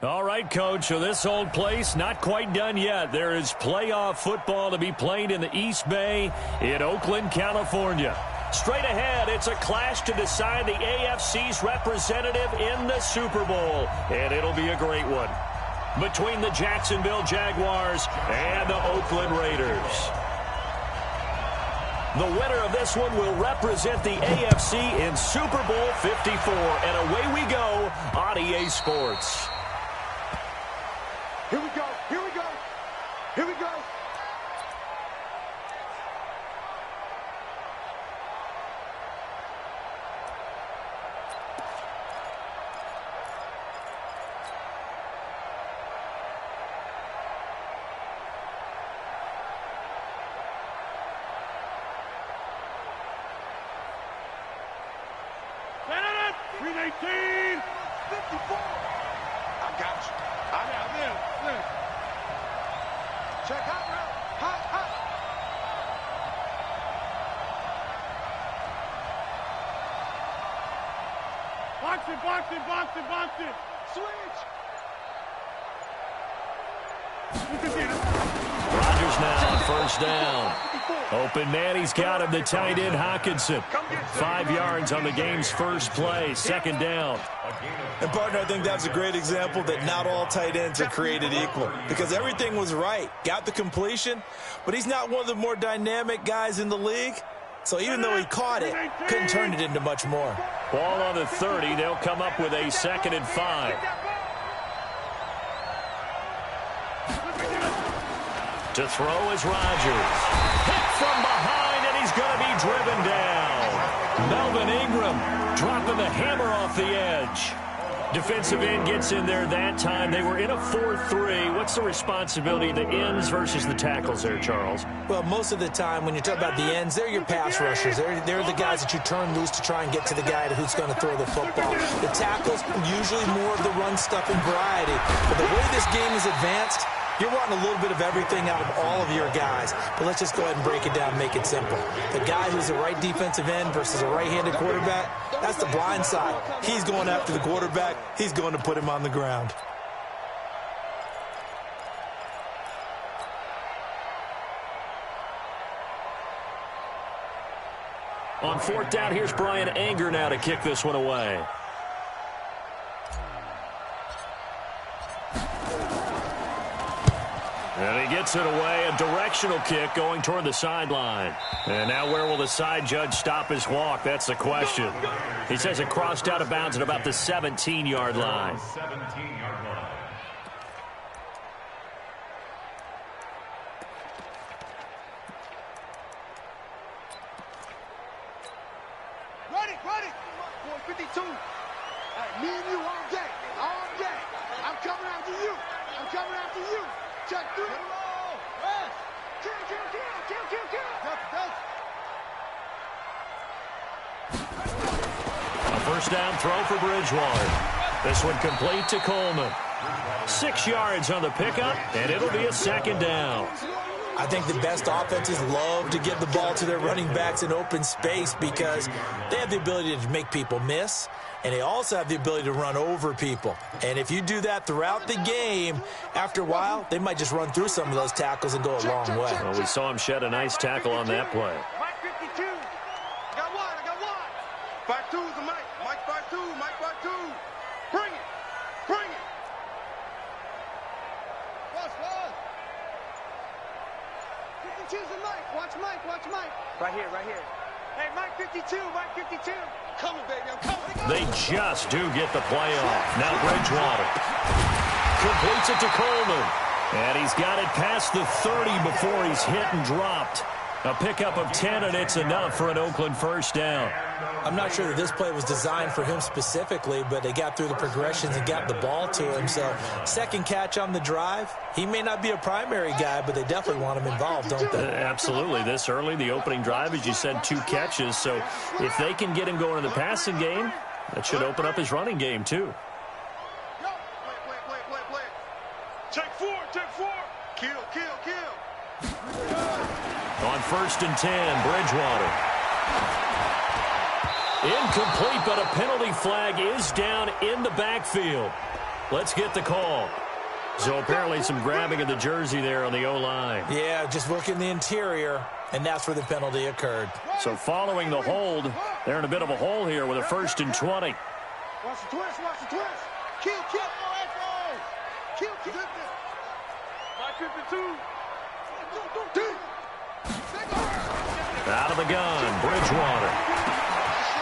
All right, Coach, so this old place not quite done yet. There is playoff football to be played in the East Bay in Oakland, California. Straight ahead, it's a clash to decide the AFC's representative in the Super Bowl, and it'll be a great one between the Jacksonville Jaguars and the Oakland Raiders. The winner of this one will represent the AFC in Super Bowl 54, and away we go on EA Sports. Here we go, here we go, here we go. Green 18, 54. I got you. I'm in. Check hot route. Hot. Box it. Switch. Rodgers now on first down. Open man, he's got him, the tight end Hockenson. 5 yards on the game's first play, second down. And, partner, I think that's a great example that not all tight ends are created equal because everything was right. Got the completion, but he's not one of the more dynamic guys in the league. So even though he caught it, couldn't turn it into much more. Ball on the 30. They'll come up with a 2nd and 5. To throw is Rodgers. Hit from behind, and he's going to be driven down. Melvin Ingram dropping the hammer off the edge. Defensive end gets in there that time. They were in a 4-3. What's the responsibility of the ends versus the tackles there, Charles? Well, most of the time when you talk about the ends, they're your pass rushers. They're the guys that you turn loose to try and get to the guy who's going to throw the football. The tackles, usually more of the run-stuffing variety. But the way this game is advanced, you're wanting a little bit of everything out of all of your guys. But let's just go ahead and break it down and make it simple. The guy who's the right defensive end versus a right-handed quarterback, that's the blind side. He's going after the quarterback. He's going to put him on the ground. On 4th down, here's Brian Anger now to kick this one away. And he gets it away, a directional kick going toward the sideline. And now where will the side judge stop his walk? That's the question. He says it crossed out of bounds at about the 17-yard line. Ready. 452. Hey, me and you all day. I'm coming after you. Check through. A first down throw for Bridgewater. This one complete to Coleman. 6 yards on the pickup, and it'll be a 2nd down. I think the best offenses love to give the ball to their running backs in open space because they have the ability to make people miss, and they also have the ability to run over people. And if you do that throughout the game, after a while, they might just run through some of those tackles and go a long way. Well, we saw him shed a nice tackle on that play. Mike 52. I got one. 52's the Mike. Mike 52. Bring it. Choose the Mike. Watch Mike. Right here. Hey, Mike 52. Coming, baby. I'm coming. They just do get the play off. Now Bridgewater completes it to Coleman. And he's got it past the 30 before he's hit and dropped. A pickup of 10, and it's enough for an Oakland first down. I'm not sure that this play was designed for him specifically, but they got through the progressions and got the ball to him. So, second catch on the drive. He may not be a primary guy, but they definitely want him involved, don't they? Absolutely. This early, the opening drive, as you said, 2 catches. So, if they can get him going in the passing game, that should open up his running game, too. Take four. Kill. On 1st and 10, Bridgewater. Incomplete, but a penalty flag is down in the backfield. Let's get the call. So apparently some grabbing of the jersey there on the O-line. Yeah, just look in the interior, and that's where the penalty occurred. So following the hold, they're in a bit of a hole here with a 1st and 20. Watch the twist, watch the twist. Kill. Kill. 52. Out of the gun, Bridgewater.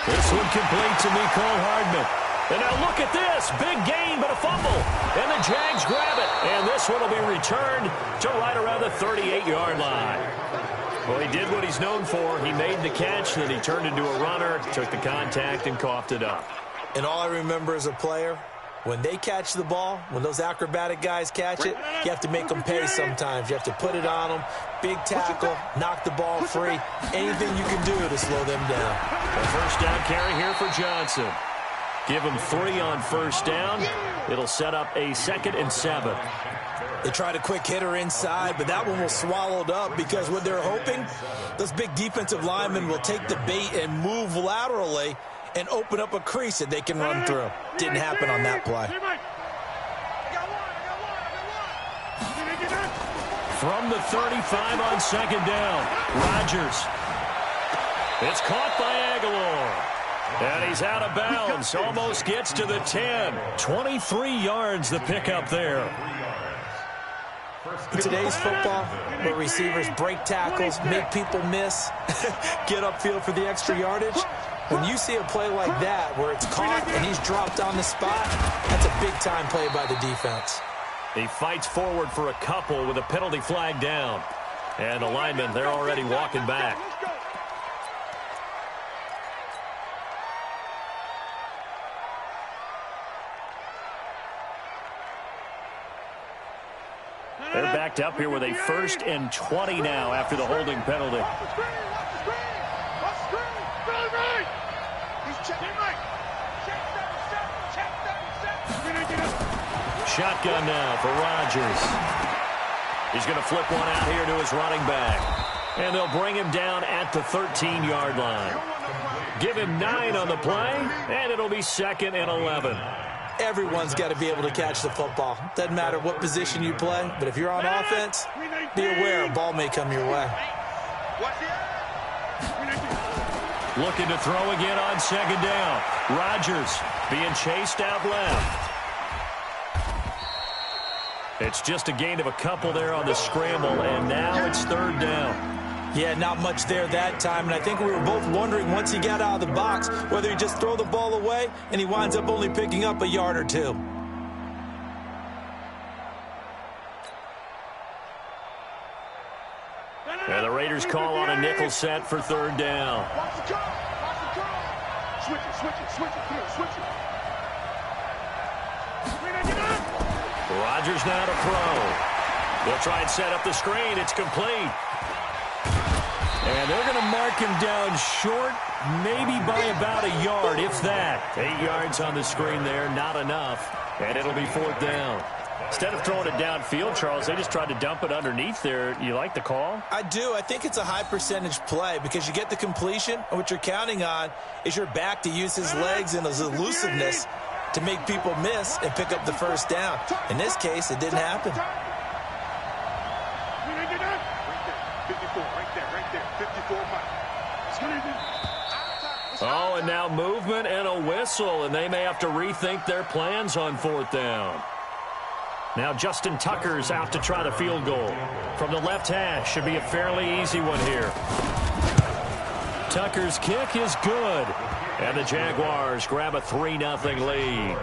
This one complete to Mecole Hardman. And now look at this. Big gain, but a fumble. And the Jags grab it. And this one will be returned to right around the 38-yard line. Well, he did what he's known for. He made the catch, then he turned into a runner, took the contact, and coughed it up. And all I remember as a player, when they catch the ball, when those acrobatic guys catch it, you have to make them pay sometimes. You have to put it on them, big tackle, knock the ball free, anything you can do to slow them down. A 1st down carry here for Johnson. Give him 3 on 1st down. It'll set up a 2nd and 7. They tried a quick hitter inside, but that one was swallowed up because what they're hoping, those big defensive linemen will take the bait and move laterally and open up a crease that they can run through. Didn't happen on that play. From the 35 on 2nd down, Rodgers. It's caught by Aguilar. And he's out of bounds. Almost gets to the 10. 23 yards the pickup there. In today's football, where receivers break tackles, make people miss, get upfield for the extra yardage, when you see a play like that where it's caught and he's dropped on the spot, that's a big-time play by the defense. He fights forward for a couple with a penalty flag down. And the linemen, they're already walking back. They're backed up here with a 1st and 20 now after the holding penalty. Shotgun now for Rodgers. He's going to flip one out here to his running back. And they'll bring him down at the 13-yard line. Give him 9 on the play, and it'll be 2nd and 11. Everyone's got to be able to catch the football. Doesn't matter what position you play, but if you're on offense, be aware a ball may come your way. Looking to throw again on 2nd down. Rodgers being chased out left. It's just a gain of a couple there on the scramble, and now it's 3rd down. Yeah, not much there that time, and I think we were both wondering once he got out of the box whether he'd just throw the ball away, and he winds up only picking up a yard or 2. And the Raiders call on a nickel set for 3rd down. Switch it. Rodgers now to throw. They'll try and set up the screen. It's complete. And they're going to mark him down short, maybe by about a yard, if that. 8 yards on the screen there, not enough. And it'll be 4th down. Instead of throwing it downfield, Charles, they just tried to dump it underneath there. You like the call? I do. I think it's a high percentage play because you get the completion, and what you're counting on is your back to use his legs and his elusiveness to make people miss and pick up the 1st down. In this case, it didn't happen. 54, right there. 54 Oh, and now movement and a whistle, and they may have to rethink their plans on 4th down. Now Justin Tucker's out to try the field goal. From the left hash, should be a fairly easy one here. Tucker's kick is good. And the Jaguars grab a 3-0 lead.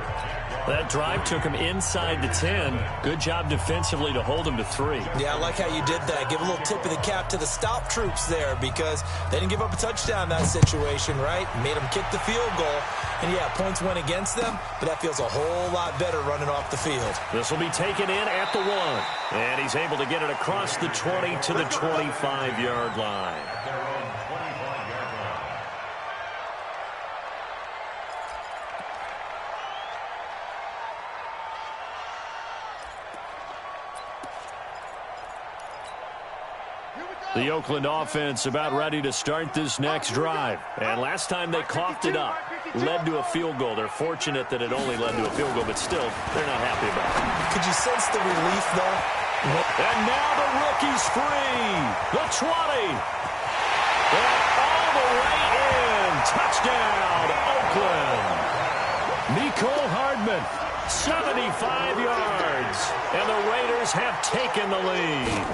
That drive took him inside the 10. Good job defensively to hold him to 3. Yeah, I like how you did that. Give a little tip of the cap to the stop troops there because they didn't give up a touchdown in that situation, right? Made them kick the field goal. And, yeah, points went against them, but that feels a whole lot better running off the field. This will be taken in at the 1. And he's able to get it across the 20 to the 25-yard line. Here we go. The Oakland offense about ready to start this next drive. And last time they coughed it up, led to a field goal. They're fortunate that it only led to a field goal, but still, they're not happy about it. Could you sense the relief, though? And now the rookie's free. The 20. And all the way in. Touchdown, Oakland. Nicole Hardman, 75 yards. And the Raiders have taken the lead.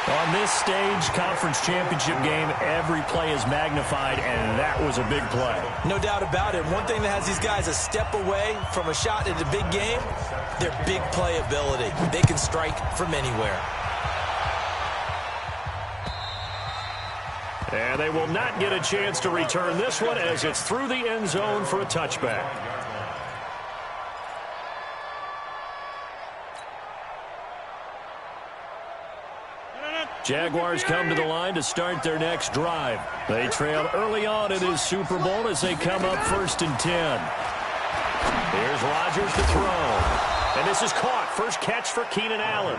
On this stage, conference championship game, every play is magnified, and that was a big play. No doubt about it. One thing that has these guys a step away from a shot at a big game, their big play ability. They can strike from anywhere. And they will not get a chance to return this one as it's through the end zone for a touchback. Jaguars come to the line to start their next drive. They trail early on in his Super Bowl as they come up 1st and 10. Here's Rodgers to throw. And this is caught. First catch for Keenan Allen.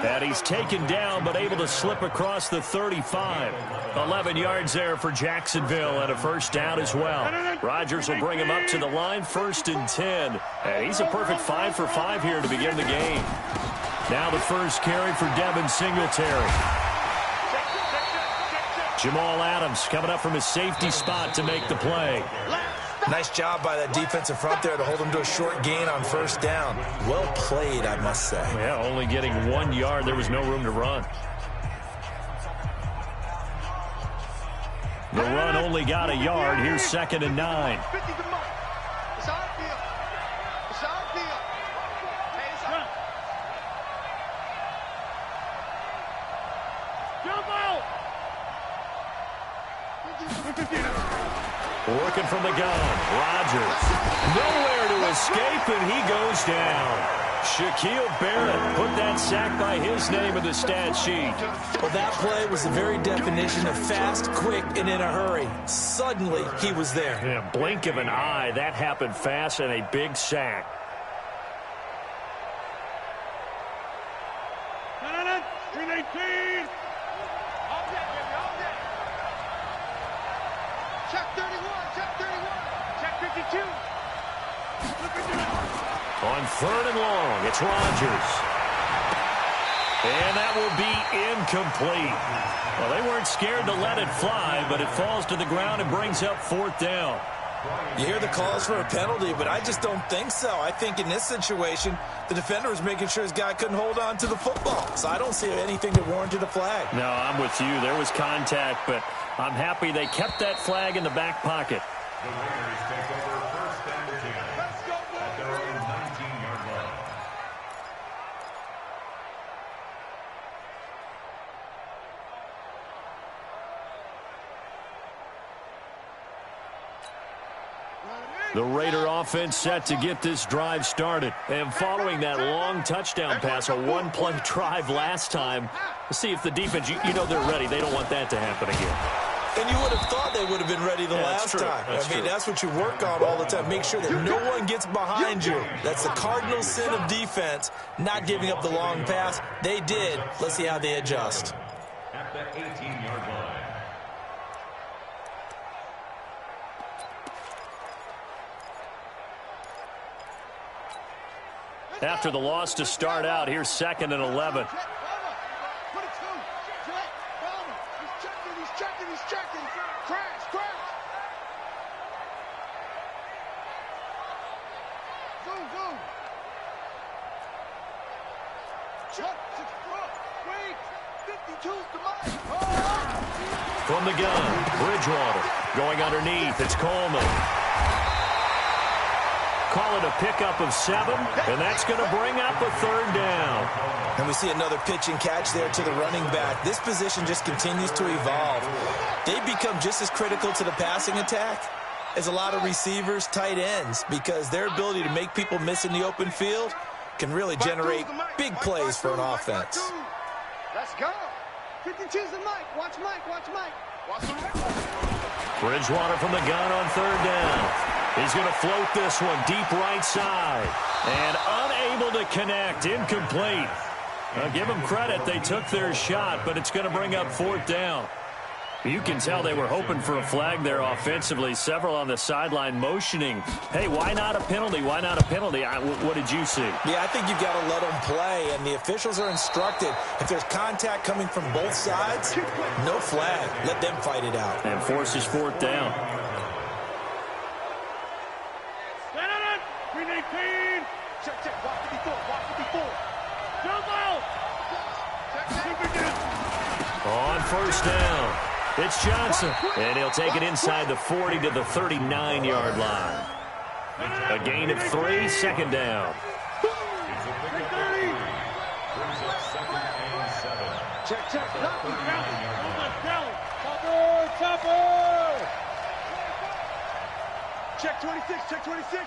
And he's taken down but able to slip across the 35. 11 yards there for Jacksonville and a first down as well. Rodgers will bring him up to the line 1st and 10. And he's a perfect 5 for 5 here to begin the game. Now the first carry for Devin Singletary. Jamal Adams coming up from his safety spot to make the play. Nice job by that defensive front there to hold him to a short gain on first down. Well played, I must say. Yeah, only getting 1 yard. There was no room to run. The run only got a yard. Here's 2nd and 9. Working from the gun, Rodgers. Nowhere to escape, and he goes down. Shaquille Barrett put that sack by his name in the stat sheet. Well, that play was the very definition of fast, quick, and in a hurry. Suddenly, he was there. Yeah, blink of an eye, that happened fast and a big sack. On 3rd and long, it's Rodgers. And that will be incomplete. Well, they weren't scared to let it fly, but it falls to the ground and brings up 4th down. You hear the calls for a penalty, but I just don't think so. I think in this situation, the defender was making sure his guy couldn't hold on to the football. So I don't see anything that warranted a flag. No, I'm with you. There was contact, but I'm happy they kept that flag in the back pocket. The Raiders take over 1st and 10 at their own 19-yard line. The Raider offense set to get this drive started. And following that long touchdown pass, a one-play drive last time, let's see if the defense, you know they're ready. They don't want that to happen again. And you would have thought they would have been ready the last time. That's what you work on all the time. Make sure that no one gets behind you. That's the cardinal sin of defense, not giving up the long pass. They did. Let's see how they adjust. At the 18-yard line. After the loss to start out, here's 2nd and 11. From the gun, Bridgewater going underneath. It's Coleman. Call it a pickup of 7, and that's going to bring up a 3rd down. And we see another pitch and catch there to the running back. This position just continues to evolve. They've become just as critical to the passing attack as a lot of receivers, tight ends, because their ability to make people miss in the open field can really generate big plays for an offense. Let's go. 52's the Mike. Watch Mike. Watch Mike. Watch the Bridgewater from the gun on 3rd down. He's going to float this one deep right side. And unable to connect. Incomplete. I'll give them credit. They took their shot, but it's going to bring up 4th down. You can tell they were hoping for a flag there offensively. Several on the sideline motioning, hey, why not a penalty? Why not a penalty? What did you see? Yeah, I think you've got to let them play, and the officials are instructed, if there's contact coming from both sides, no flag. Let them fight it out. And forces 4th down. Stand on it! 319! Check, check. Watch 54. Watch 54. Jump out! On 1st down, it's Johnson, and he'll take it inside the 40 to the 39-yard line. A gain of 3, 2nd down. Check, check. Check 26, check 26.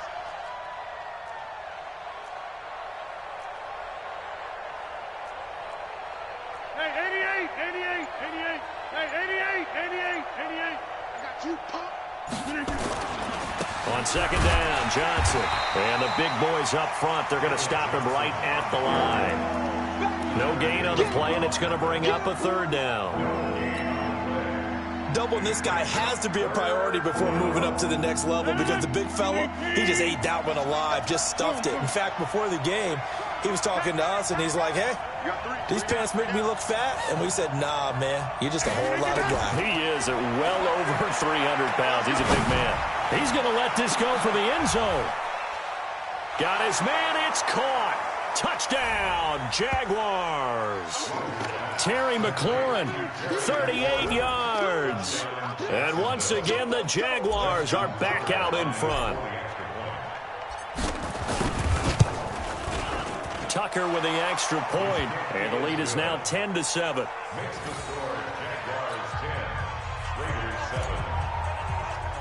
Hey, 88, 88, 88. Hey, 88, 88, 88. I got you, pump. On 2nd down, Johnson. And the big boys up front, they're going to stop him right at the line. No gain on the play, and it's going to bring up a 3rd down. Doubling this guy has to be a priority before moving up to the next level, because the big fella, he just ate that one alive, just stuffed it. In fact, before the game, he was talking to us, and he's like, hey, these pants make me look fat. And we said, nah, man, you're just a whole lot of guy. He is at well over 300 pounds. He's a big man. He's going to let this go for the end zone. Got his man. It's caught. Touchdown, Jaguars. Terry McLaurin, 38 yards. And once again, the Jaguars are back out in front. Tucker with the extra point, and the lead is now 10-7. Makes the score Jaguars 10, Raiders 7.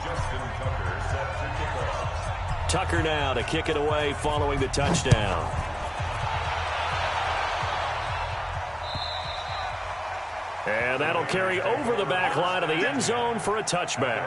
Justin Tucker set to kick off. Tucker now to kick it away following the touchdown. And that'll carry over the back line of the end zone for a touchback.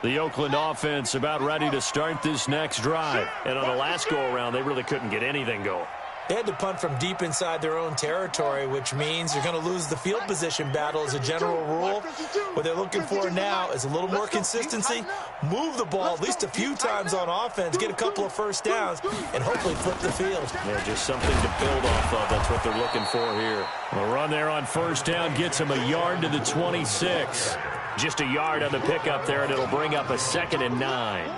The Oakland offense about ready to start this next drive. And on the last go-around, they really couldn't get anything going. They had to punt from deep inside their own territory, which means you're going to lose the field position battle as a general rule. What they're looking for now is a little more consistency, move the ball at least a few times on offense, get a couple of 1st downs, and hopefully flip the field. Yeah, just something to build off of. That's what they're looking for here. A run there on 1st down gets him a yard to the 26. Just a yard on the pickup there, and it'll bring up a 2nd and 9.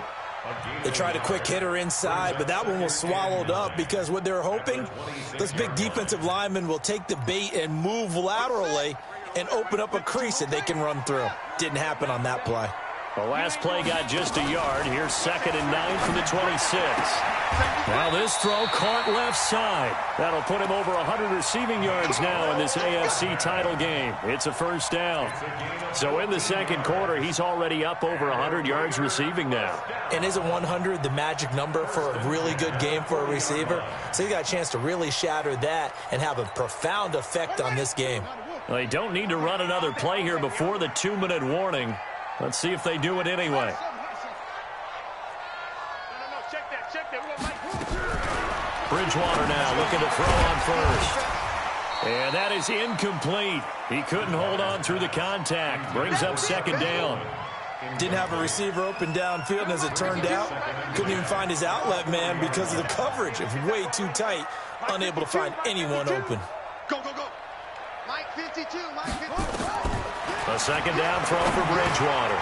They tried a quick hitter inside, but that one was swallowed up because what they're hoping, those big defensive linemen will take the bait and move laterally and open up a crease that they can run through. Didn't happen on that play. The last play got just a yard. Here's 2nd and 9 from the 26. Now this throw caught left side. That'll put him over 100 receiving yards now in this AFC title game. It's a 1st down. So in the 2nd quarter, he's already up over 100 yards receiving now. And isn't 100 the magic number for a really good game for a receiver? So you got a chance to really shatter that and have a profound effect on this game. Well, they don't need to run another play here before the 2-minute warning. Let's see if they do it anyway. Bridgewater now looking to throw on 1st. And that is incomplete. He couldn't hold on through the contact. Brings up 2nd down. Didn't have a receiver open downfield, and as it turned out, couldn't even find his outlet man because of the coverage. It was way too tight, unable to find anyone open. Go, go, go. Mike 52, Mike 52. A 2nd down throw for Bridgewater.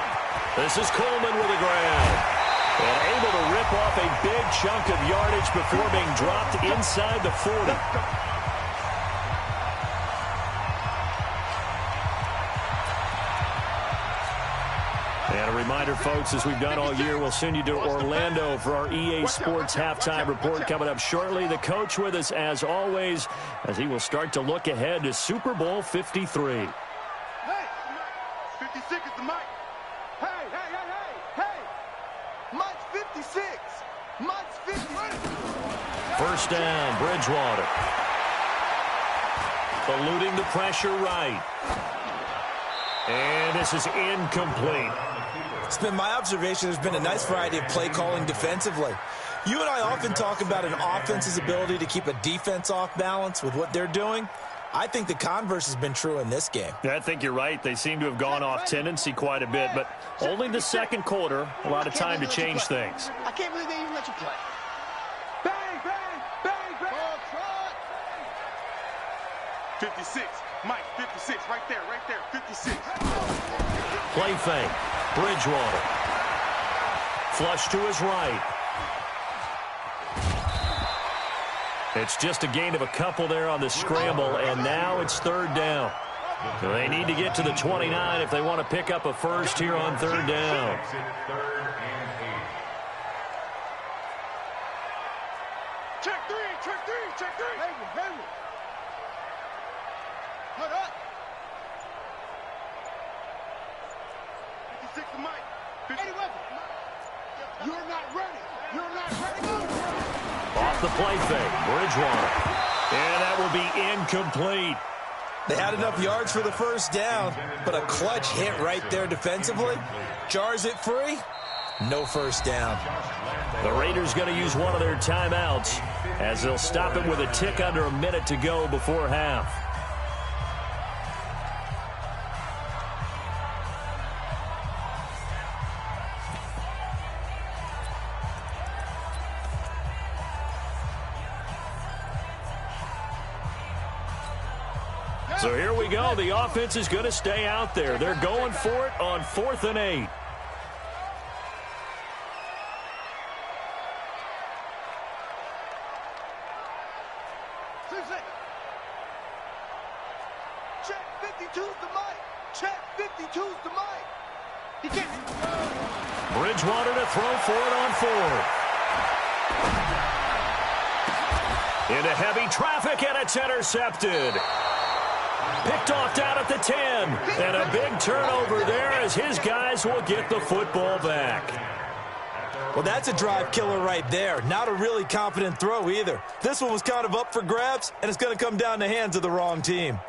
This is Coleman with a grab. And able to rip off a big chunk of yardage before being dropped inside the 40. And a reminder, folks, as we've done all year, we'll send you to Orlando for our EA Sports halftime report coming up shortly. The coach with us, as always, as he will start to look ahead to Super Bowl 53. Hey, 56 is the mic. Hey, hey, hey, hey, hey. Mike's 56. Mike's 56. 1st down, Bridgewater. eluding the pressure right. And this is incomplete. It's been my observation there's been a nice variety of play calling defensively. You and I often talk about an offense's ability to keep a defense off balance with what they're doing. I think the converse has been true in this game. Yeah, I think you're right. They seem to have gone off tendency quite a bit, but only the second quarter, a lot of time to change things. I can't believe they even let you play. Bang, bang, bang, bang. 56. Mike, 56. Right there, 56. Play fake. Bridgewater. Flush to his right. It's just a gain of a couple there on the scramble, and now it's third down. So they need to get to the 29 if they want to pick up a first here on third down. Check three, check three, check three. Hayward. Hold up. 56 to Mike. 50 weapon. You're not ready. You're not ready. Off the play fake, Bridgewater. And that will be incomplete. They had enough yards for the first down, but a clutch hit right there defensively. Jars it free. No first down. The Raiders going to use one of their timeouts as they'll stop it with a tick under a minute to go before half. So here we go. The offense is going to stay out there. They're going for it on 4th and 8. Check 52's the Mike. Check 52's the Mike. He can't. Bridgewater to throw for it on 4th. Into heavy traffic, and it's intercepted. Picked off down at the 10. And a big turnover there as his guys will get the football back. Well, that's a drive killer right there. Not a really confident throw either. This one was kind of up for grabs, and it's going to come down the hands of the wrong team.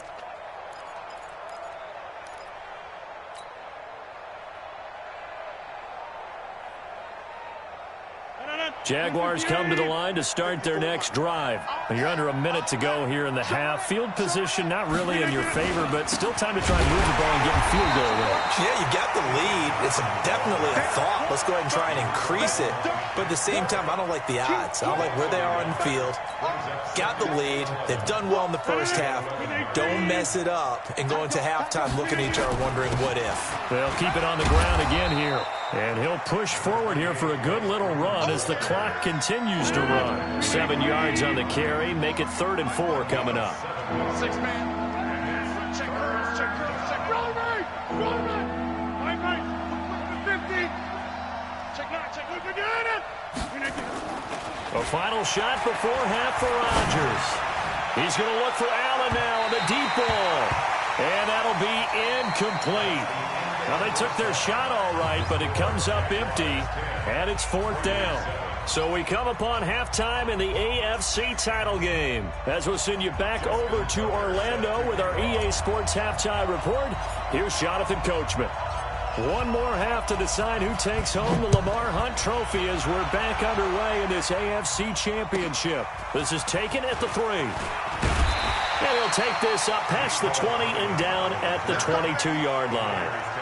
Jaguars come to the line to start their next drive. You're under a minute to go here in the half. Field position not really in your favor, but still time to try and move the ball and get in field goal range. Yeah, you got the lead. It's definitely a thought. Let's go ahead and try and increase it. But at the same time, I don't like the odds. I don't like where they are on the field. Got the lead. They've done well in the first half. Don't mess it up and go into halftime looking at each other wondering what if. They'll keep it on the ground again here. And he'll push forward here for a good little run as the clock continues to run. 7 yards on the carry. Make it 3rd and 4 coming up. 6 man. Check curves, check curves, check. Roll right. Right. 50. Check 9, check. Look again. A final shot before half for Rodgers. He's going to look for Allen now on the deep ball. And that'll be incomplete. Now, they took their shot all right, but it comes up empty, and it's 4th down. So we come upon halftime in the AFC title game. As we'll send you back over to Orlando with our EA Sports Halftime Report, here's Jonathan Coachman. One more half to decide who takes home the Lamar Hunt Trophy as we're back underway in this AFC Championship. This is taken at the 3. And he'll take this up past the 20 and down at the 22-yard line.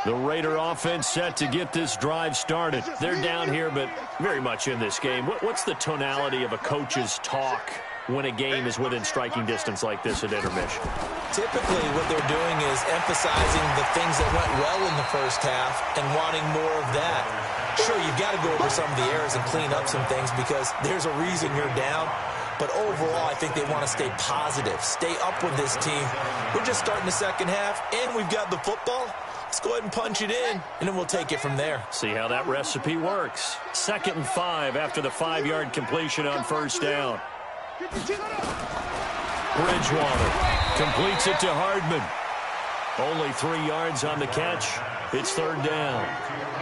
The Raider offense set to get this drive started. They're down here, but very much in this game. What's the tonality of a coach's talk when a game is within striking distance like this at intermission? Typically, what they're doing is emphasizing the things that went well in the first half and wanting more of that. Sure, you've got to go over some of the errors and clean up some things because there's a reason you're down. But overall, I think they want to stay positive, stay up with this team. We're just starting the second half, and we've got the football. Let's go ahead and punch it in, and then we'll take it from there. See how that recipe works. 2nd and 5 after the 5-yard completion on first down. Bridgewater. Completes it to Hardman. Only 3 yards on the catch. It's third down.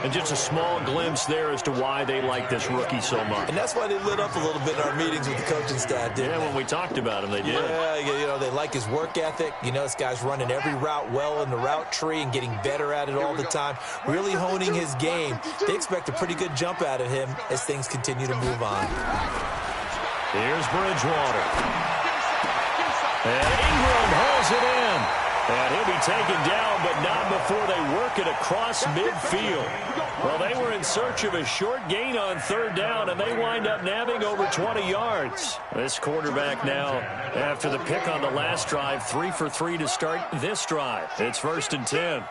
And just a small glimpse there as to why they like this rookie so much. And that's why they lit up a little bit in our meetings with the coaching staff, didn't they? When we talked about him, they did. Yeah, you know, they like his work ethic. You know, this guy's running every route well in the route tree and getting better at it all the time, really honing his game. They expect a pretty good jump out of him as things continue to move on. Here's Bridgewater. And Ingram holds it in. And he'll be taken down, but not before they work it across midfield. Well, they were in search of a short gain on third down, and they wind up nabbing over 20 yards. This quarterback now, after the pick on the last drive, 3 for 3 to start this drive. It's 1st and 10.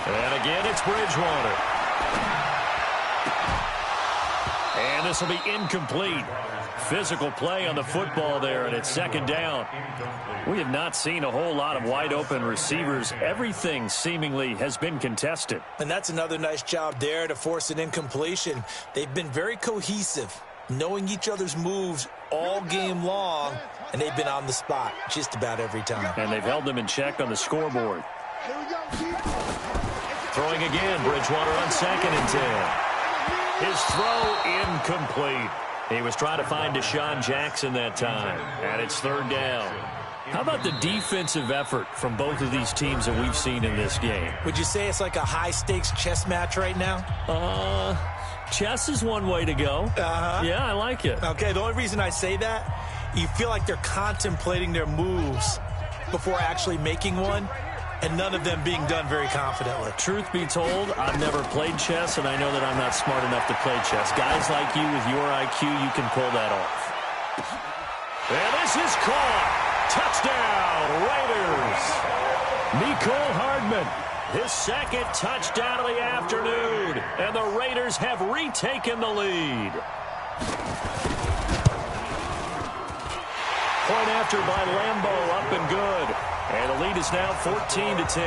And again, it's Bridgewater. And this will be incomplete. Physical play on the football there, and it's 2nd down. We have not seen a whole lot of wide-open receivers. Everything seemingly has been contested. And that's another nice job there to force an incompletion. They've been very cohesive, knowing each other's moves all game long, and they've been on the spot just about every time. And they've held them in check on the scoreboard. Throwing again, Bridgewater on 2nd and 10. His throw incomplete. He was trying to find Deshaun Jackson that time, and it's 3rd down. How about the defensive effort from both of these teams that we've seen in this game? Would you say it's like a high-stakes chess match right now? Chess is one way to go. Yeah, I like it. Okay, the only reason I say that, you feel like they're contemplating their moves before actually making one, and none of them being done very confidently. Truth be told, I've never played chess, and I know that I'm not smart enough to play chess. Guys like you with your IQ, you can pull that off. And this is caught. Touchdown, Raiders. Mecole Hardman, his 2nd touchdown of the afternoon, and the Raiders have retaken the lead. Point after by Lambo, up and good. And the lead is now 14-10.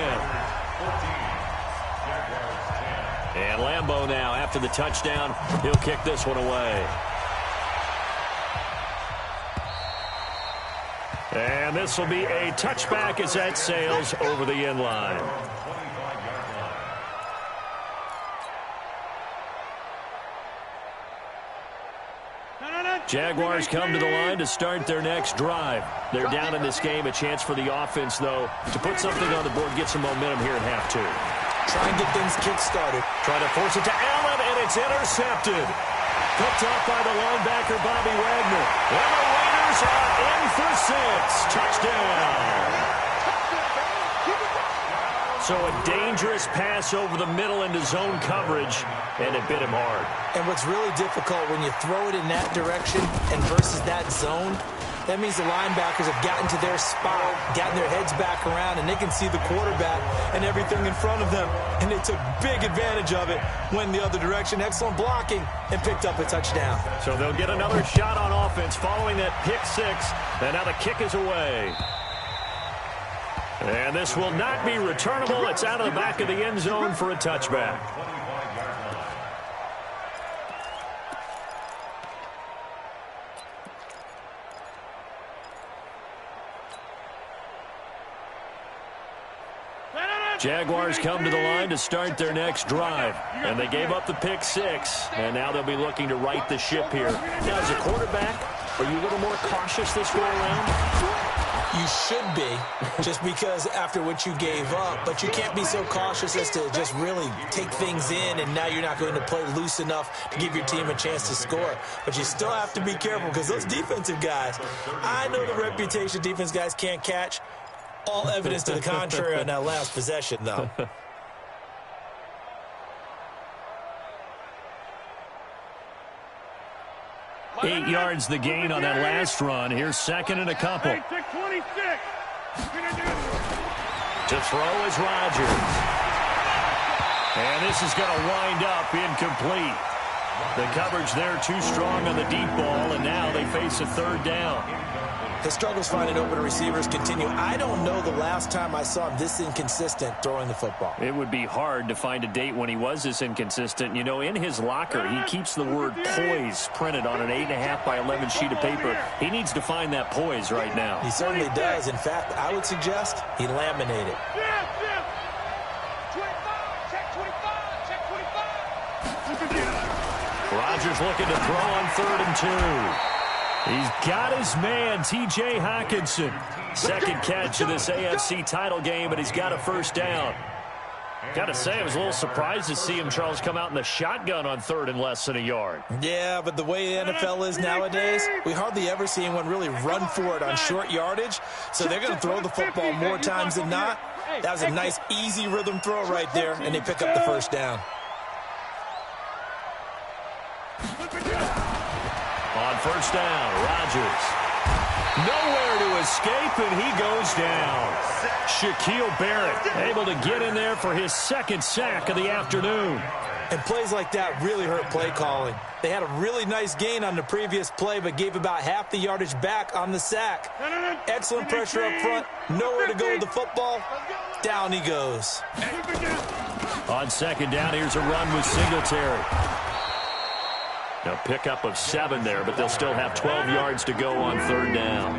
And Lambo now, after the touchdown, he'll kick this one away. And this will be a touchback as that sails over the end line. Jaguars come to the line to start their next drive. They're down in this game. A chance for the offense, though, to put something on the board, get some momentum here at half 2. Try and get things kick-started. Trying to force it to Allen, and it's intercepted. Picked off by the linebacker, Bobby Wagner. And the Raiders are in for 6. Touchdown. So a dangerous pass over the middle into zone coverage, and it bit him hard. And what's really difficult when you throw it in that direction and versus that zone, that means the linebackers have gotten to their spot, gotten their heads back around, and they can see the quarterback and everything in front of them. And they took big advantage of it, went the other direction, excellent blocking, and picked up a touchdown. So they'll get another shot on offense following that pick 6, and now the kick is away. And this will not be returnable. It's out of the back of the end zone for a touchback. Jaguars come to the line to start their next drive. And they gave up the pick 6. And now they'll be looking to right the ship here. Now, as a quarterback, are you a little more cautious this go around? You should be, just because after what you gave up, but you can't be so cautious as to just really take things in, and now you're not going to play loose enough to give your team a chance to score. But you still have to be careful, because those defensive guys, I know the reputation defense guys can't catch. All evidence to the contrary on that last possession, though. 8 yards the gain on that last run. Here's 2nd and a couple. Hey, 626. To throw is Rodgers. And this is going to wind up incomplete. The coverage there too strong on the deep ball, and now they face a 3rd down. His struggles finding open receivers continue. I don't know the last time I saw him this inconsistent throwing the football. It would be hard to find a date when he was this inconsistent. You know, in his locker, he keeps the word poise printed on an 8.5 by 11 sheet of paper. He needs to find that poise right now. He certainly does. In fact, I would suggest he laminate it. Rodgers looking to throw on 3rd and 2. He's got his man, T.J. Hockenson. Second catch of this AFC title game, and he's got a first down. Got to say, I was a little surprised to see him, Charles, come out in the shotgun on 3rd and less than a yard. Yeah, but the way the NFL is nowadays, we hardly ever see anyone really run for it on short yardage, so they're going to throw the football more times than not. That was a nice, easy rhythm throw right there, and they pick up the first down. On first down, Rodgers. Nowhere to escape, and he goes down. Shaquille Barrett able to get in there for his second sack of the afternoon. And plays like that really hurt play calling. They had a really nice gain on the previous play, but gave about half the yardage back on the sack. Excellent pressure up front. Nowhere to go with the football. Down he goes. On second down, here's a run with Singletary. A pickup of 7 there, but they'll still have 12 yards to go on 3rd down.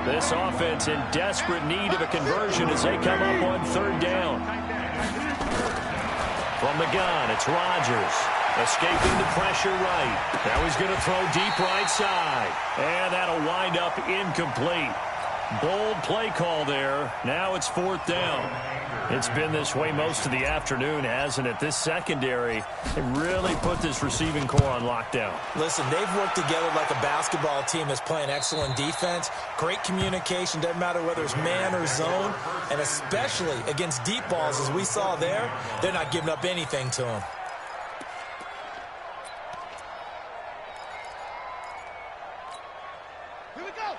This offense in desperate need of a conversion as they come up on 3rd down. From the gun, it's Rodgers. Escaping the pressure right. Now he's going to throw deep right side. And that'll wind up incomplete. Bold play call there. Now it's 4th down. It's been this way most of the afternoon, hasn't it? This secondary, they really put this receiving core on lockdown. Listen, they've worked together like a basketball team that's playing excellent defense. Great communication, doesn't matter whether it's man or zone. And especially against deep balls, as we saw there, they're not giving up anything to them.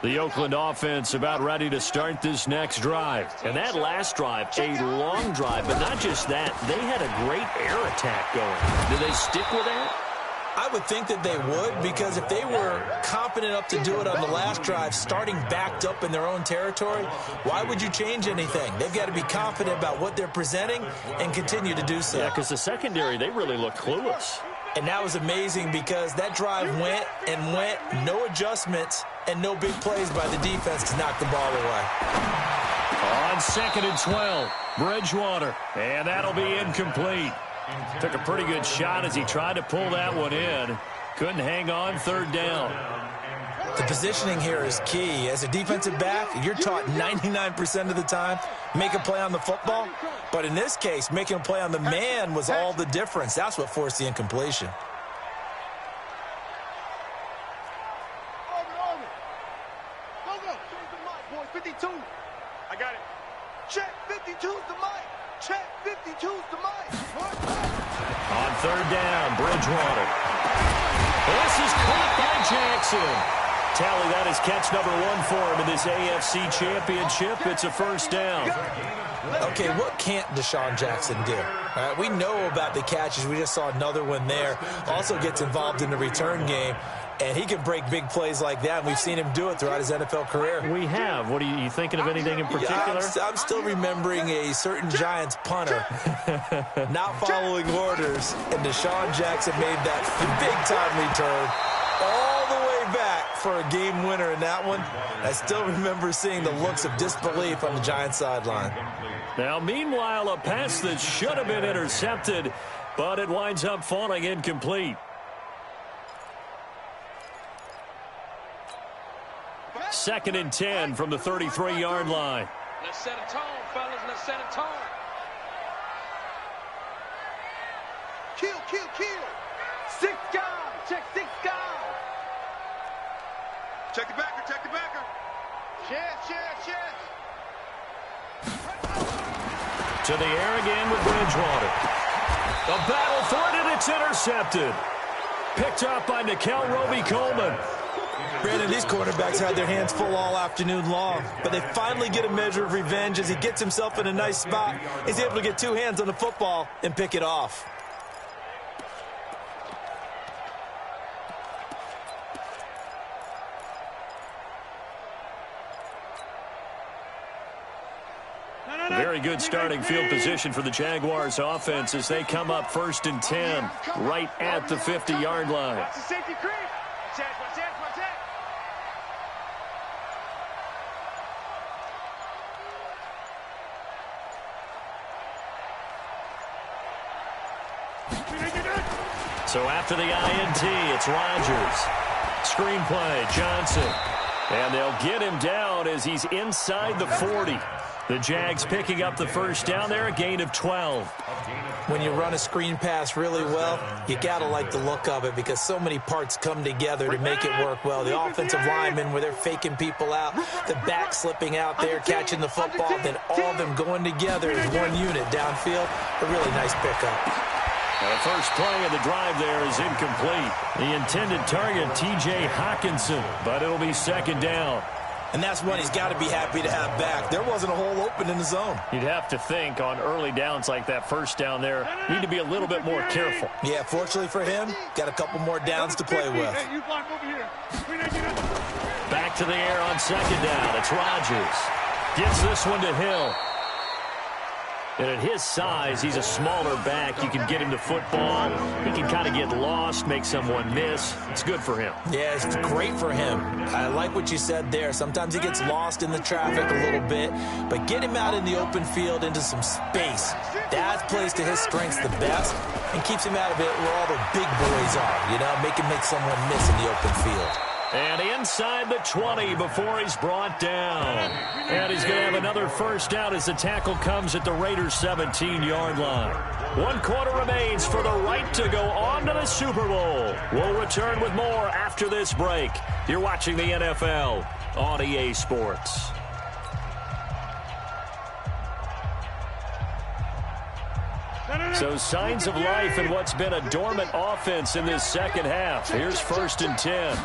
The Oakland offense about ready to start this next drive. And that last drive, a long drive, but not just that. They had a great air attack going. Do they stick with that? I would think that they would, because if they were confident enough to do it on the last drive, starting backed up in their own territory, why would you change anything? They've got to be confident about what they're presenting and continue to do so. Yeah, because the secondary, they really look clueless. And that was amazing because that drive went and went, no adjustments, and no big plays by the defense to knock the ball away. On 2nd and 12, Bridgewater, and that'll be incomplete. Took a pretty good shot as he tried to pull that one in. Couldn't hang on 3rd down. The positioning here is key. As a defensive back, you're taught 99% of the time, make a play on the football. But in this case, making a play on the man was all the difference. That's what forced the incompletion. Boys, 52. I got it. Check 52's the mic. Check 52's the mic. On 3rd down, Bridgewater. This is caught by Jackson. Tally, that is catch number 1 for him in this AFC Championship. It's a first down. Okay, what can't Deshaun Jackson do? All right, we know about the catches. We just saw another one there. Also gets involved in the return game, and he can break big plays like that, and we've seen him do it throughout his NFL career. We have. What are you thinking of anything in particular? Yeah, I'm still remembering a certain Giants punter not following orders, and Deshaun Jackson made that big-time return all the way back for a game winner in that one. I still remember seeing the looks of disbelief on the Giants sideline. Now, meanwhile, a pass that should have been intercepted, but it winds up falling incomplete. 2nd and 10 from the 33-yard line. Let's set a tone, fellas. Let's set a tone. Kill, kill, kill. 6 guys. Check 6 guys. Check the backer, check the backer. Chest. To the air again with Bridgewater. The battle for it, and it's intercepted. Picked up by Nickel Roby-Coleman. Brandon, these quarterbacks had their hands full all afternoon long, but they finally get a measure of revenge as he gets himself in a nice spot. He's able to get 2 hands on the football and pick it off. Very good starting field position for the Jaguars offense as they come up 1st and 10 right at the 50-yard line. That's a safety creep. Check. So after the INT, it's Rodgers. Screenplay, Johnson. And they'll get him down as he's inside the 40. The Jags picking up the first down there, a gain of 12. When you run a screen pass really well, you got to like the look of it because so many parts come together to make it work well. The offensive linemen, where they're faking people out, the back slipping out there, catching the football, then all of them going together as one unit downfield. A really nice pickup. The first play of the drive there is incomplete. The intended target, T.J. Hockenson, but it'll be 2nd down. And that's one he's got to be happy to have back. There wasn't a hole open in the zone. You'd have to think on early downs like that first down there, need to be a little bit more careful. Yeah, fortunately for him, got a couple more downs to play with. Back to the air on 2nd down. It's Rodgers. Gets this one to Hill. And at his size, he's a smaller back. You can get him the football. He can kind of get lost, make someone miss. It's good for him. Yeah, it's great for him. I like what you said there. Sometimes he gets lost in the traffic a little bit, but get him out in the open field into some space. That plays to his strengths the best and keeps him out of it where all the big boys are, you know, make him make someone miss in the open field. And inside the 20 before he's brought down. And he's going to have another first down as the tackle comes at the Raiders' 17-yard line. 1 quarter remains for the right to go on to the Super Bowl. We'll return with more after this break. You're watching the NFL on EA Sports. So signs of life in what's been a dormant offense in this second half. Here's 1st and 10.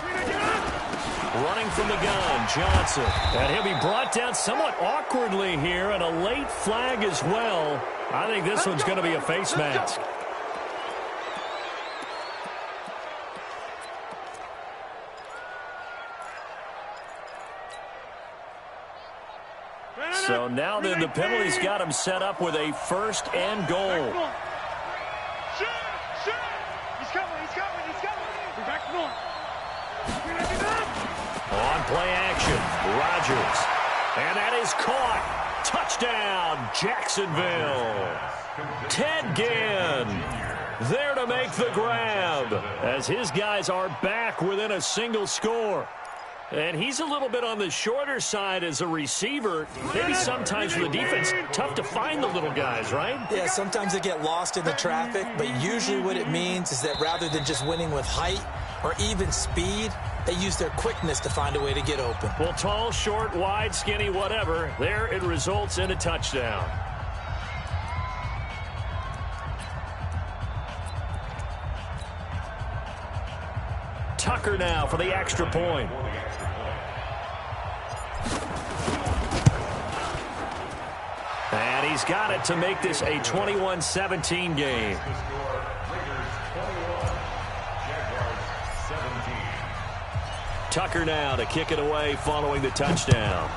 Running from the gun, Johnson. And he'll be brought down somewhat awkwardly here, and a late flag as well. I think this one's going to be a face mask. So now then the penalty's got him set up with a 1st and goal. On play action, Rodgers. And that is caught. Touchdown, Jacksonville. Ted Ginn there to make the grab as his guys are back within a single score. And he's a little bit on the shorter side as a receiver. Maybe sometimes for the defense, tough to find the little guys, right? Yeah, sometimes they get lost in the traffic, but usually what it means is that rather than just winning with height or even speed, they use their quickness to find a way to get open. Well, tall, short, wide, skinny, whatever, there it results in a touchdown. Tucker now for the extra point. And he's got it to make this a 21-17 game. Tucker now to kick it away following the touchdown.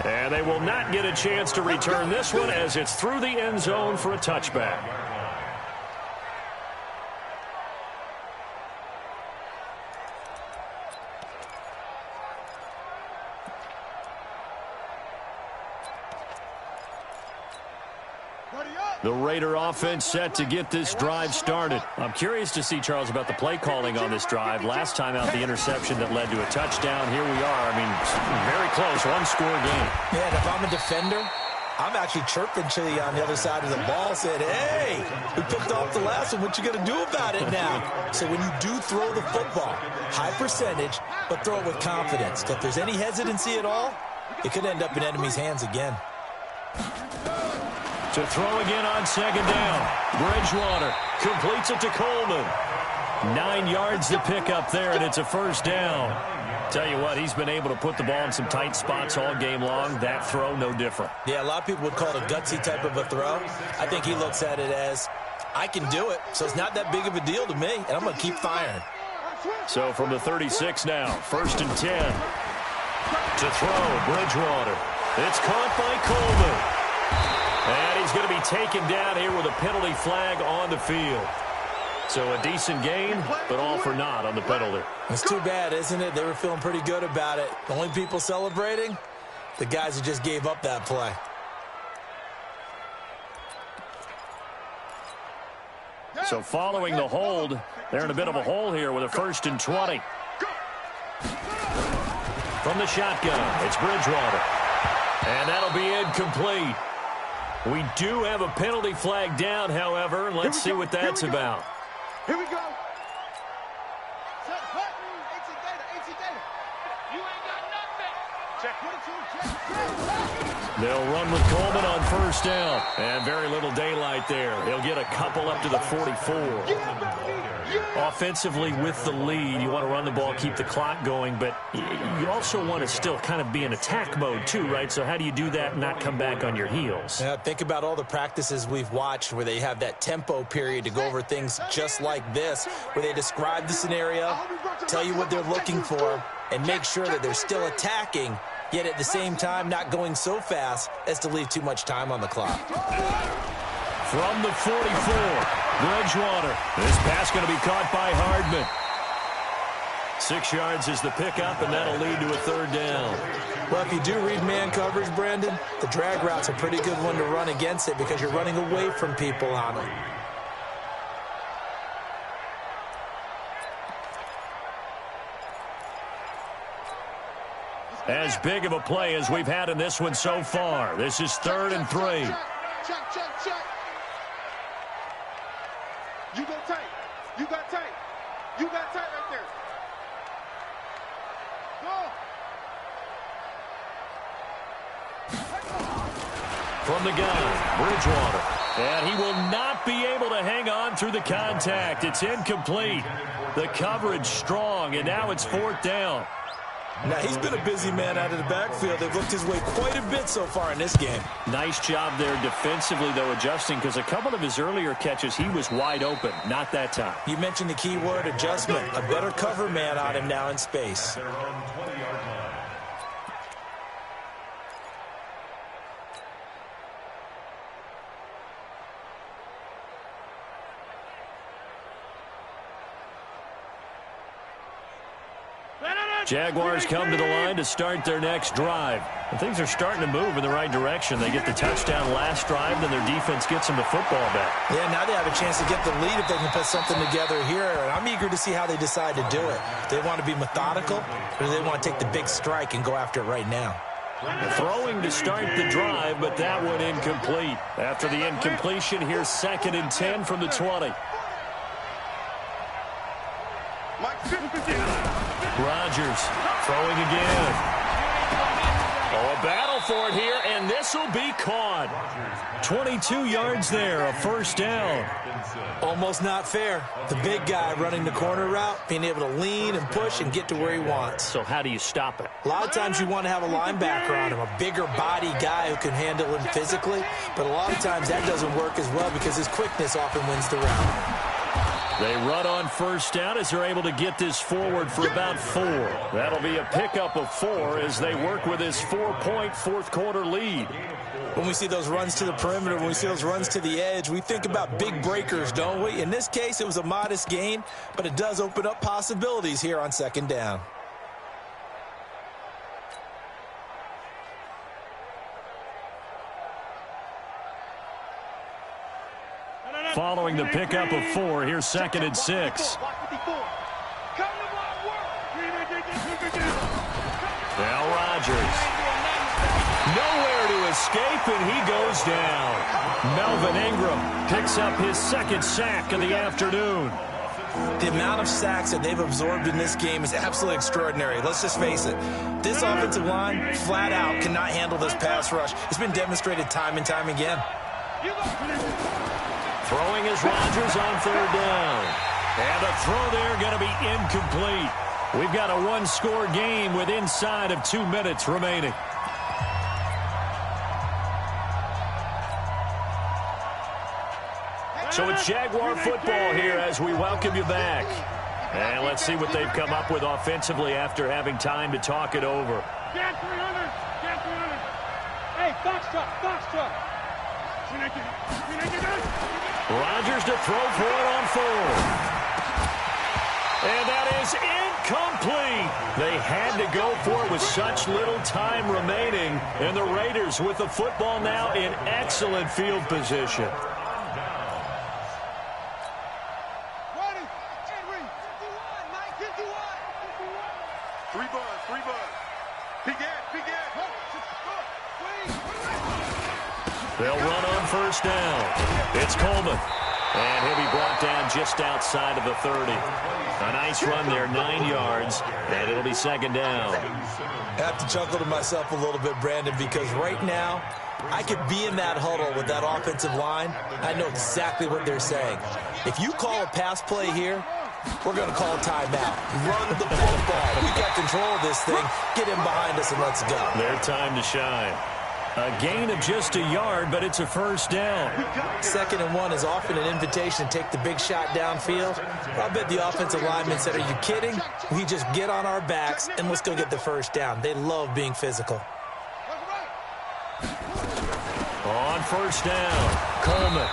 And they will not get a chance to return this one as it's through the end zone for a touchback. The Raider offense set to get this drive started. I'm curious to see, Charles, about the play calling on this drive. Last time out, the interception that led to a touchdown. Here we are. I mean, very close, one-score game. Yeah, and if I'm a defender, I'm actually chirping to you on the other side of the ball, saying, hey, we picked off the last one. What you going to do about it now? So when you do throw the football, high percentage, but throw it with confidence. If there's any hesitancy at all, it could end up in enemy's hands again. To throw again on 2nd down. Bridgewater completes it to Coleman. 9 yards to pick up there, and it's a first down. Tell you what, he's been able to put the ball in some tight spots all game long. That throw, no different. Yeah, a lot of people would call it a gutsy type of a throw. I think he looks at it as, I can do it, so it's not that big of a deal to me, and I'm going to keep firing. So from the 36 now, 1st and 10. To throw, Bridgewater. It's caught by Coleman. And he's going to be taken down here with a penalty flag on the field. So a decent gain, but all for naught on the penalty. It's too bad, isn't it? They were feeling pretty good about it. The only people celebrating, the guys who just gave up that play. So following the hold, they're in a bit of a hole here with a 1st and 20. From the shotgun, it's Bridgewater. And that'll be incomplete. We do have a penalty flag down, however. Let's see what that's about. Here we go. Set button. 18 data. 18 data. You ain't got nothing. Check. 22. Check. They'll run with Coleman on 1st down. And very little daylight there. He'll get a couple up to the 44. Yeah, baby. Yeah. Offensively with the lead, you want to run the ball, keep the clock going, but you also want to still kind of be in attack mode too, right? So how do you do that and not come back on your heels? Yeah, think about all the practices we've watched where they have that tempo period to go over things just like this, where they describe the scenario, tell you what they're looking for, and make sure that they're still attacking, yet at the same time not going so fast as to leave too much time on the clock. From the 44, Bridgewater. This pass going to be caught by Hardman. 6 yards is the pickup, and that'll lead to a 3rd down. Well, if you do read man coverage, Brandon, the drag route's a pretty good one to run against it because you're running away from people on it. As big of a play as we've had in this one so far. This is 3rd and 3. Check. You go tight. You got tight. You got tight right there. Go. From the gun, Bridgewater. And he will not be able to hang on through the contact. It's incomplete. The coverage strong, and now it's 4th down. Now, he's been a busy man out of the backfield. They've looked his way quite a bit so far in this game. Nice job there defensively, though, adjusting, because a couple of his earlier catches, he was wide open. Not that time. You mentioned the key word, adjustment. A better cover man on him now in space. Jaguars come to the line to start their next drive. And things are starting to move in the right direction. They get the touchdown last drive, then their defense gets them the football back. Yeah, now they have a chance to get the lead if they can put something together here. And I'm eager to see how they decide to do it. Do they want to be methodical, or do they want to take the big strike and go after it right now? Throwing to start the drive, but that one incomplete. After the incompletion, here's 2nd and 10 from the 20. Rodgers throwing again. Oh, a battle for it here, and this will be caught. 22 yards there, a 1st down. Almost not fair. The big guy running the corner route, being able to lean and push and get to where he wants. So how do you stop it? A lot of times you want to have a linebacker on him, a bigger body guy who can handle him physically, but a lot of times that doesn't work as well because his quickness often wins the route. They run on 1st down as they're able to get this forward for about 4. That'll be a pickup of 4 as they work with this 4-point 4th quarter lead. When we see those runs to the perimeter, when we see those runs to the edge, we think about big breakers, don't we? In this case, it was a modest gain, but it does open up possibilities here on 2nd down. Following the pickup of 4, here's 2nd and 6. Now Rodgers. Nowhere to escape, and he goes down. Melvin Ingram picks up his 2nd sack of the afternoon. The amount of sacks that they've absorbed in this game is absolutely extraordinary. Let's just face it. This offensive line, flat out, cannot handle this pass rush. It's been demonstrated time and time again. Throwing is Rodgers on 3rd down. And a throw there going to be incomplete. We've got a 1-score game with inside of 2 minutes remaining. So it's Jaguar football here as we welcome you back. And let's see what they've come up with offensively after having time to talk it over. Get 300. Get 300. Hey, foxtrot. Rodgers to throw for it on 4. And that is incomplete. They had to go for it with such little time remaining. And the Raiders with the football now in excellent field position. They'll run on first down. It's Coleman. And he'll be brought down just outside of the 30. A nice run there, 9 yards, and it'll be second down. I have to chuckle to myself a little bit, Brandon, because right now I could be in that huddle with that offensive line. I know exactly what they're saying. If you call a pass play here, we're going to call a timeout. Run the football. We got control of this thing. Get in behind us and let's go. Their time to shine. A gain of just a yard, but it's a first down. 2nd and 1 is often an invitation to take the big shot downfield. I bet the offensive lineman said, are you kidding? We just get on our backs and let's go get the first down. They love being physical. On first down, Coleman.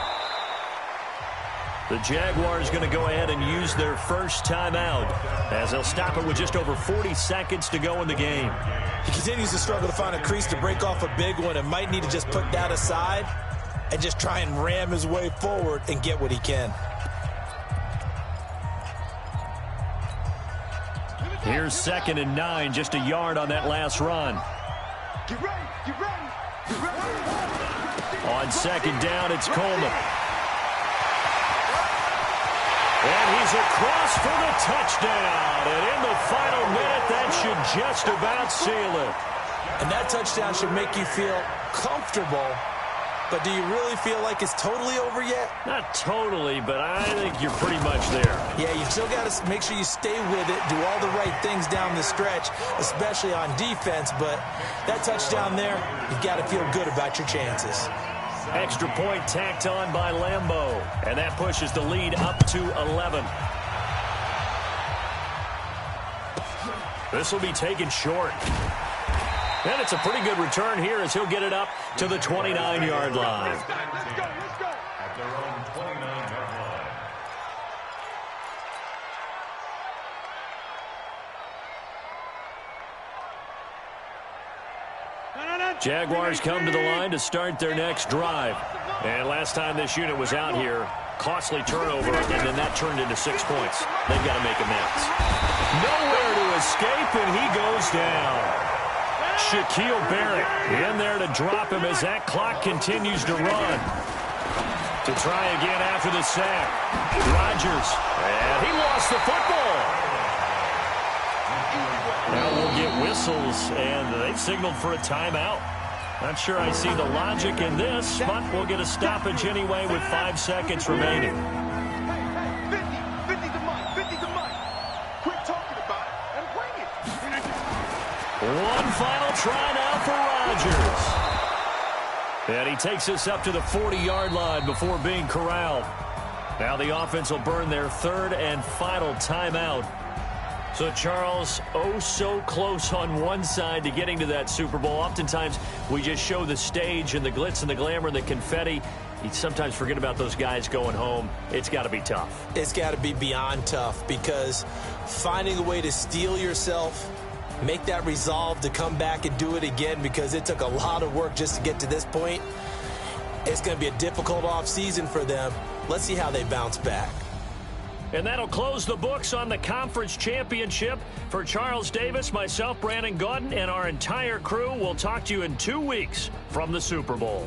The Jaguars going to go ahead and use their first timeout as they'll stop it with just over 40 seconds to go in the game. He continues to struggle to find a crease to break off a big one and might need to just put that aside and just try and ram his way forward and get what he can. Here's 2nd and 9, just a yard on that last run. Get ready. On 2nd down, it's Coleman. And he's across for the touchdown. And in the final minute, that should just about seal it. And that touchdown should make you feel comfortable. But do you really feel like it's totally over yet? Not totally, but I think you're pretty much there. Yeah, you still got to make sure you stay with it, do all the right things down the stretch, especially on defense. But that touchdown there, you've got to feel good about your chances. Extra point tacked on by Lambeau. And that pushes the lead up to 11. This will be taken short. And it's a pretty good return here as he'll get it up to the 29-yard line. Let's go. At their own 29-yard line. Jaguars come to the line to start their next drive. And last time this unit was out here, costly turnover, and then that turned into 6 points. They've got to make amends. Nowhere to escape, and he goes down. Shaquille Barrett in there to drop him as that clock continues to run. To try again after the sack. Rodgers, and he lost the football. Now we'll get whistles, and they've signaled for a timeout. Not sure I see the logic in this, but we'll get a stoppage anyway with 5 seconds remaining. 50 to Mike. Quit talking about it and bring it. One final try now for Rodgers. And he takes us up to the 40-yard line before being corralled. Now the offense will burn their 3rd and final timeout. So, Charles, oh so close on one side to getting to that Super Bowl. Oftentimes, we just show the stage and the glitz and the glamour and the confetti. You sometimes forget about those guys going home. It's got to be tough. It's got to be beyond tough because finding a way to steel yourself, make that resolve to come back and do it again because it took a lot of work just to get to this point. It's going to be a difficult offseason for them. Let's see how they bounce back. And that'll close the books on the conference championship. For Charles Davis, myself, Brandon Gaudin, and our entire crew, we'll talk to you in 2 weeks from the Super Bowl.